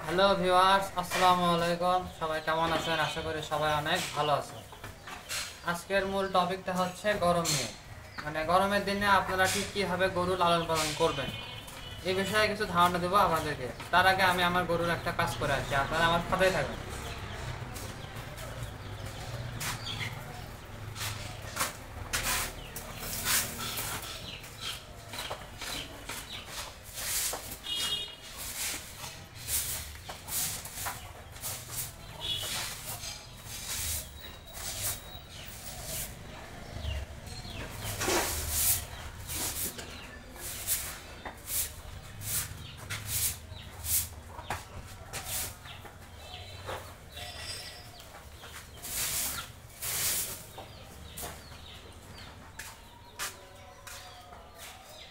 Hello viewers, আসসালামু আলাইকুম। সবাই কেমন আছেন? আশা করি সবাই অনেক ভালো আছেন। আজকের মূল টপিকটা হচ্ছে গরম নিয়ে। গরমের দিনে আপনারা ঠিক কীভাবে গরু লালন পালন করবেন এই বিষয়ে কিছু ধারণা দেবো আপনাদেরকে। তার আগে আমি আমার গরুর একটা কাজ করে আসি, আপনারা আমার সাথেই থাকবেন।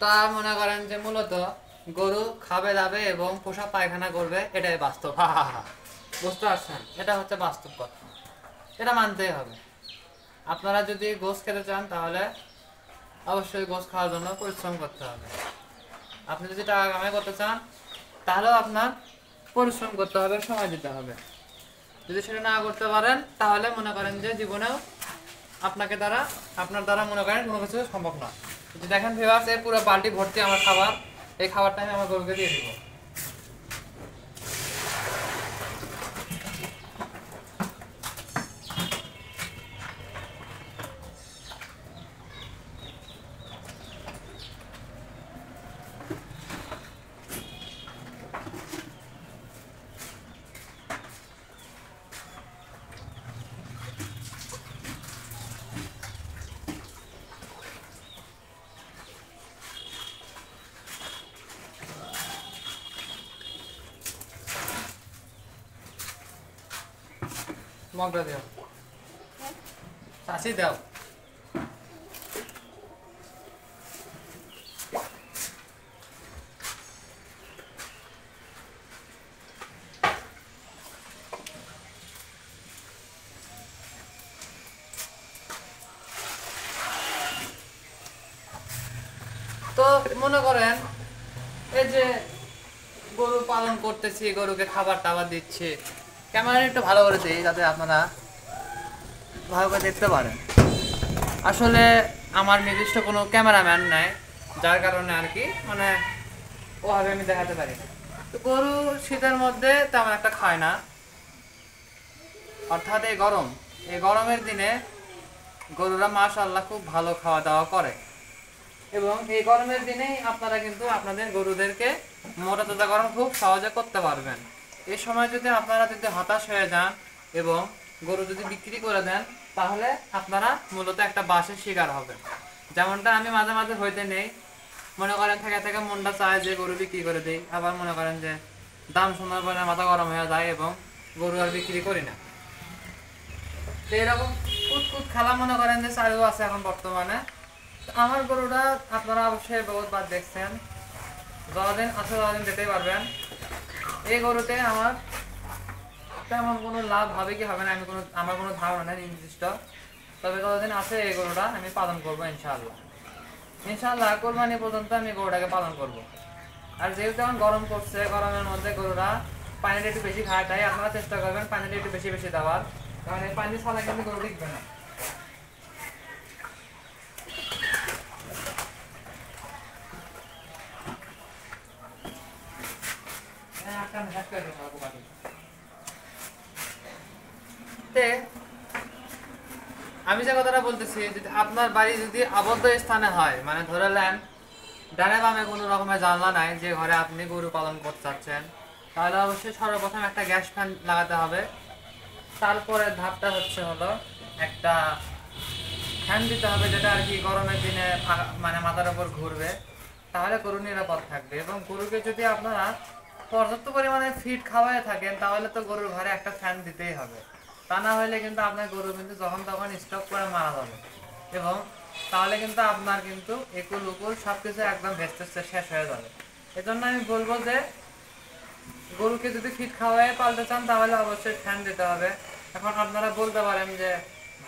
তা মনে করেন যে মূলত গরু খাবে দাবে এবং পোষা পায়খানা করবে, এটাই বাস্তব। হা হা হা, বুঝতে পারছেন? এটা হচ্ছে বাস্তব কথা, এটা মানতেই হবে। আপনারা যদি গোশ খেতে চান তাহলে অবশ্যই গোশ খাওয়ার জন্য পরিশ্রম করতে হবে। আপনি যদি টাকা কামাই করতে চান তাহলেও আপনার পরিশ্রম করতে হবে, সময় দিতে হবে। যদি সেটা না করতে পারেন তাহলে মনে করেন যে জীবনেও আপনার দ্বারা মনে করেন কোনো কিছু সম্ভব না। যদি দেখেন ভিউয়ার্স, এই পুরো বালতি ভর্তি আমার খাবার, এই খাবারটা আমি আমার গরুকে দিয়ে দিব। মগটা দিও, চাষি দাও। তো মনে করেন এই যে গরু পালন করতেছি, গরুকে খাবার টাবার দিচ্ছি, ক্যামেরা একটু ভালো করে দিই যাতে আপনারা ভালো করে দেখতে পারেন। আসলে আমার নির্দিষ্ট কোনো ক্যামেরাম্যান নাই, যার কারণে আর কি ওভাবে আমি দেখাতে পারি না। তো গরু শীতের মধ্যে তেমন একটা খায় না, অর্থাৎ এই গরমের দিনে গরুরা মাশাআল্লাহ খুব ভালো খাওয়া দাওয়া করে। এবং এই গরমের দিনেই আপনারা কিন্তু আপনাদের গরুদেরকে মোটা তাজাকরণ খুব সহজে করতে পারবেন। এই সময় যদি আপনারা হতাশ হয়ে যান এবং গরু যদি বিক্রি করে দেন তাহলে আপনারা মূলত একটা বাসের শিকার হবেন, যেমনটা আমি মাঝে মাঝে হইতে নেই। মনে করেন থেকে থেকে মনটা চায় যে গরু বিক্রি করে দিই, আবার মনে করেন যে দাম শোনার পরে মাথা গরম হয়ে যায় এবং গরু আর বিক্রি করি না। তো এরকম কুতকুত খেলা মনে করেন যে চালু আছে এখন বর্তমানে। আমার গরুটা আপনারা অবশ্যই বহুতবার দেখছেন, যতদিন আছে ততদিন যেতেই পারবেন। এই গরুতে আমার তেমন কোনো লাভ হবে কি হবে না আমার কোনো ধারণা নেই নির্দিষ্ট, তবে যতদিন আছে এই গরুটা আমি পালন করবো ইনশাআল্লাহ। ইনশাআল্লাহ কোরবানি পর্যন্ত আমি গরুটাকে পালন করব। আর যেহেতু এখন গরম পড়ছে, গরমের মধ্যে গরুরা পানিটা একটু বেশি খায়, তাই আপনারা চেষ্টা করবেন পানিটা একটু বেশি বেশি দেওয়ার, কারণ এই পানি ছাড়া কিন্তু গরু টিকবে না। আমি যে কথাটা বলতেছি, যদি আপনার বাড়ি যদি আবদ্ধ স্থানে হয়, ধরে নেন ডানে বামে কোনো রকমের জানলা নাই যে ঘরে আপনি গরু পালন করতে চাচ্ছেন, তাহলে অবশ্যই সর্বপ্রথম একটা গ্যাস ফ্যান লাগাতে হবে। তারপরে ধাপটা হলো একটা ফ্যান দিতে হবে, যেটা আর কি গরমের দিনে মাথার উপর ঘুরবে, তাহলে গরু নিরাপদ থাকবে। এবং গরুকে যদি আপনারা পর্যাপ্ত পরিমাণে ফিড খাওয়াই থাকেন তাহলে তো গরুর ঘরে একটা ফ্যান দিতেই হবে, তা না হলে কিন্তু আপনার গরু কিন্তু যখন তখন স্টক করে মারা যাবে এবং তাহলে কিন্তু আপনার কিন্তু একুল উকুল সবকিছু একদম ভেস্তে শেষ হয়ে যাবে। এজন্য আমি বলবো যে গরুকে যদি ফিড খাওয়াই পালতে চান তাহলে অবশ্যই ফ্যান দিতে হবে। এখন আপনারা বলতে পারেন যে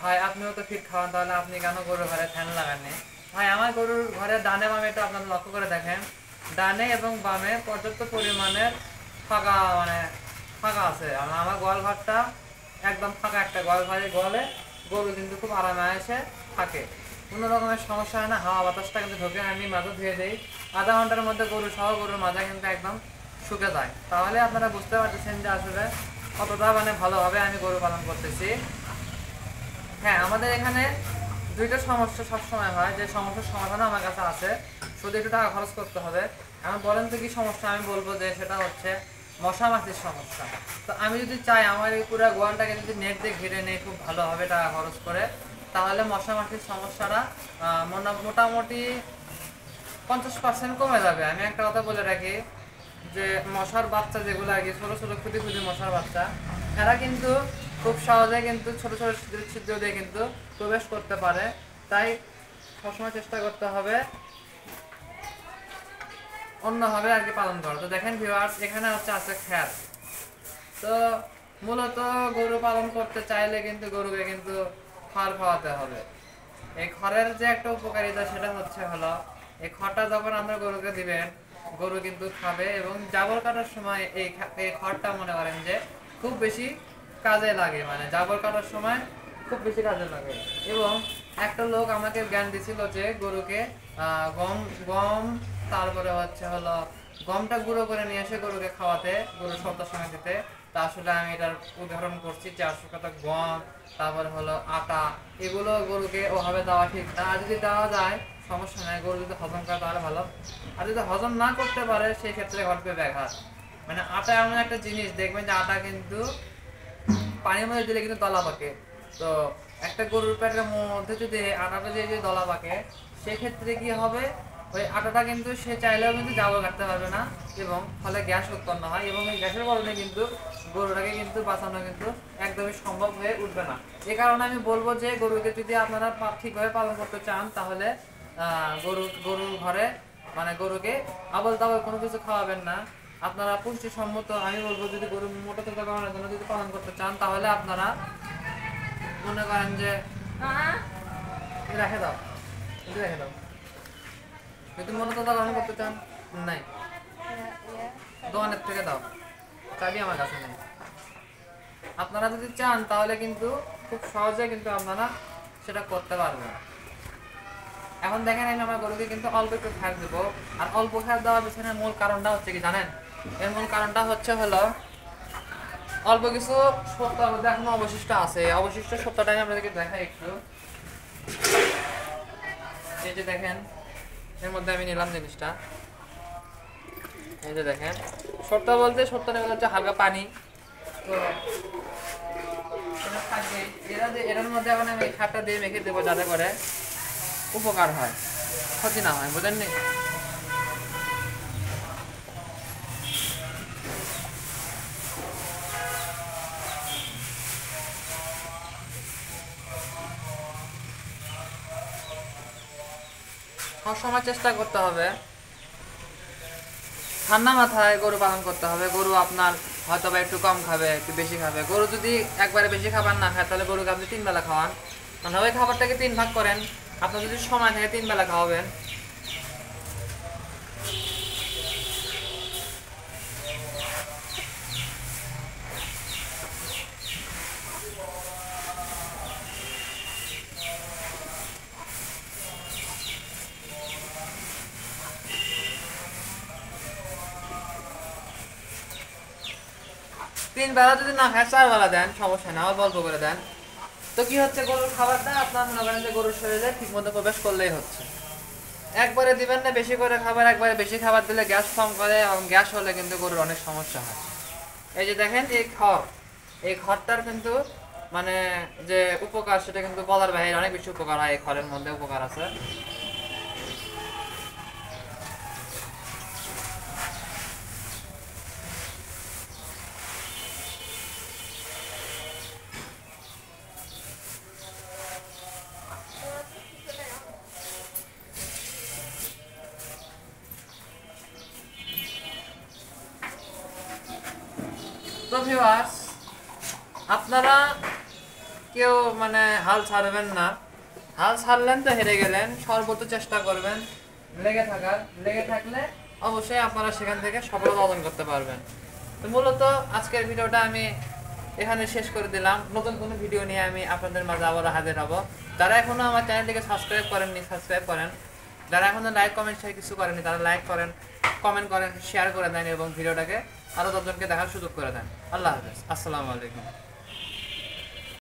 ভাই আপনিও তো ফিড খাওয়ান, তাহলে আপনি কেন গরুর ঘরে ফ্যান লাগাননি? ভাই আমার গরুর ঘরে ডানে বামে একটু আপনারা লক্ষ্য করে দেখেন, ডানে এবং বামে পর্যাপ্ত পরিমাণের ফাঁকা ফাঁকা আছে, আমার গোয়াল ঘরটা একদম ফাঁকা একটা গোয়াল ঘরে গোয়ালে গরু কিন্তু খুব আরামে এসে থাকে, কোনো রকমের সমস্যা হয় না। হাওয়া বাতাসটা কিন্তু ঢোকে, আমি মাঝে ধুয়ে দিই, আধা ঘন্টার মধ্যে গরু সহ গরুর মাজা কিন্তু একদম শুকে যায়। তাহলে আপনারা বুঝতে পারতেছেন যে আসলে কতটা মানে ভালোভাবে আমি গরু পালন করতেছি। হ্যাঁ, আমাদের এখানে দুইটা সমস্যা সবসময় হয়, যে সমস্যার সমাধান আমার কাছে আছে, শুধু একটু টাকা খরচ করতে হবে। আমি বলেন তো কি সমস্যা, আমি বলবো যে সেটা হচ্ছে মশা মাছির সমস্যা। তো আমি যদি চাই আমার এই পুরো গোয়ালটাকে যদি নেট দিয়ে ঘিরে নেই খুব ভালোভাবে টাকা খরচ করে, তাহলে মশা মাছির সমস্যাটা মোটামুটি 50% কমে যাবে। আমি একটা কথা বলে রাখি, যে মশার বাচ্চা যেগুলো আগে ছোট ছোট ক্ষুদি ক্ষুদি মশার বাচ্চা, এরা কিন্তু খুব সহজে কিন্তু ছোট ছোট ছিদ্র দিয়ে কিন্তু প্রবেশ করতে পারে। তাই সবসময় চেষ্টা করতে হবে অন্যভাবে আর কি পালন করা। তো দেখেন ভিউয়ার্স, এখানে হচ্ছে আছে খ্যার। তো মূলত গরু পালন করতে চাইলে কিন্তু গরুকে কিন্তু খড় খাওয়াতে হবে। এই খড়ের যে একটা উপকারিতা সেটা হচ্ছে হলো, এই খড়টা যখন আমরা গরুকে দিবেন, গরু কিন্তু খাবে, এবং জাবর কাটার সময় এই খড়টা মনে করেন যে খুব বেশি কাজে লাগে, মানে জাবর কাটার সময় খুব বেশি কাজে লাগে। এবং একটা লোক আমাকে জ্ঞান দিছিল যে গরুকে গম গম তারপরে হচ্ছে হলো গমটা গুঁড়ো করে নিয়ে এসে গরুকে খাওয়াতে, গরুর সপ্তাহ সময় দিতে। তা আসলে আমি এটার উদাহরণ করছি, 400 কথা গম, তারপরে হলো আটা, এগুলো গরুকে ওভাবে দেওয়া ঠিক না। আর যদি দেওয়া যায় সমস্যা নাই, গরু যদি হজম করে তাহলে ভালো, আর যদি হজম না করতে পারে সেই ক্ষেত্রে ঘটবে ব্যাঘাত। মানে আটা এমন একটা জিনিস, দেখবেন যে আটা কিন্তু পানির মধ্যে দিলে কিন্তু দলা পাকে। তো একটা গরুর পেটের মধ্যে যদি আটাটা দিয়ে যদি দলা পাকে, সেক্ষেত্রে কি হবে, ওই আটাটা কিন্তু সে চাইলেও কিন্তু জাবর কাটতে পারবে না, এবং ফলে গ্যাস উৎপন্ন হয়, এবং এই গ্যাসের কারণে কিন্তু গরুটাকে কিন্তু বাঁচানো কিন্তু একদমই সম্ভব হয়ে উঠবে না। এ কারণে আমি বলবো যে গরুকে যদি আপনারা ঠিকভাবে পালন করতে চান, তাহলে গরুর ঘরে মানে গরুকে আবল তাবল কোনো কিছু খাওয়াবেন না। আপনারা পুষ্টিসম্মত, আমি বলবো যদি গরু মোটা তাজা করানোর জন্য যদি পালন করতে চান, তাহলে আপনারা মনে করেন যে রেখে দাও, রেখে দাও। যদি মোটা তাজা করানো করতে চান, নাই, দোকানের থেকে দাও, চাবি আমার কাছে নেই। আপনারা যদি চান তাহলে কিন্তু খুব সহজে কিন্তু আপনারা সেটা করতে পারবেন। এখন দেখেন, আমি আমার গরুকে কিন্তু অল্প একটু খ্যার দেবো। আর অল্প খ্যার দেওয়ার পিছনে মূল কারণটা হচ্ছে কি জানেন? এর মূল কারণটা হচ্ছে হলো, অল্প কিছু সপ্তাহ মধ্যে এখনো অবশিষ্ট আছে, অবশিষ্ট সপ্তাহটা আমি আপনাদেরকে দেখাই একটু। এই যে দেখেন, এর মধ্যে আমি নিলাম জিনিসটা, এই যে দেখেন, সপ্তাহ বলতে সপ্তাহের মধ্যে হচ্ছে হালকা পানি। তো এটা থাকবে, এটার মধ্যে এখন আমি খাটটা দিয়ে মেখে দেবো, যাতে করে উপকার হয়, ক্ষতি না হয়, বুঝেননি? সবসময় চেষ্টা করতে হবে ঠান্ডা মাথায় গরু পালন করতে হবে। গরু আপনার হয়তো বা একটু কম খাবে, একটু বেশি খাবে। গরু যদি একবারে বেশি খাবার না খায়, তাহলে গরুকে আপনি 3 বেলা খাওয়ান, মানে ওই খাবারটাকে 3 ভাগ করেন। আপনার যদি সময় থাকে 3 বেলা খাওয়াবেন। তিন বেলা যদি না খায় 4 বেলা দেন, সমস্যা না, অল্প অল্প করে দেন। তো কি হচ্ছে, গরুর খাবারটা আপনার মনে করেন যে গরুর শরীরে ঠিক মতো প্রবেশ করলেই হচ্ছে। একবারে দিবেন না বেশি করে খাবার, একবারে বেশি খাবার দিলে গ্যাস ফর্ম করে, এবং গ্যাস হলে কিন্তু গরুর অনেক সমস্যা হয়। এই যে দেখেন, এই খড়টার কিন্তু মানে যে উপকার, সেটা কিন্তু বলার বাইরে, অনেক বেশি উপকার হয়। এই খড়ের মধ্যে উপকার আছে। তো ভিউয়ার্স, আপনারা কেউ মানে হাল ছাড়বেন না। হাল ছাড়লেন তো হেরে গেলেন, সর্বোচ্চ চেষ্টা করবেন লেগে থাকলে অবশ্যই আপনারা সেখান থেকে সফলতা অর্জন করতে পারবেন। তো মূলত আজকের ভিডিওটা আমি এখানে শেষ করে দিলাম। নতুন কোনো ভিডিও নিয়ে আমি আপনাদের মাঝে আবারও হাজির হব। যারা এখনো আমার চ্যানেলটিকে সাবস্ক্রাইব করেননি সাবস্ক্রাইব করেন, যারা এখনো লাইক কমেন্ট শেয়ার কিছু করেননি তারা লাইক করেন, কমেন্ট করেন, শেয়ার করে দেন এবং ভিডিওটাকে আরও 10 জনকে দেখার সুযোগ করে দেন। আল্লাহ হাফেজ, আসসালামু আলাইকুম।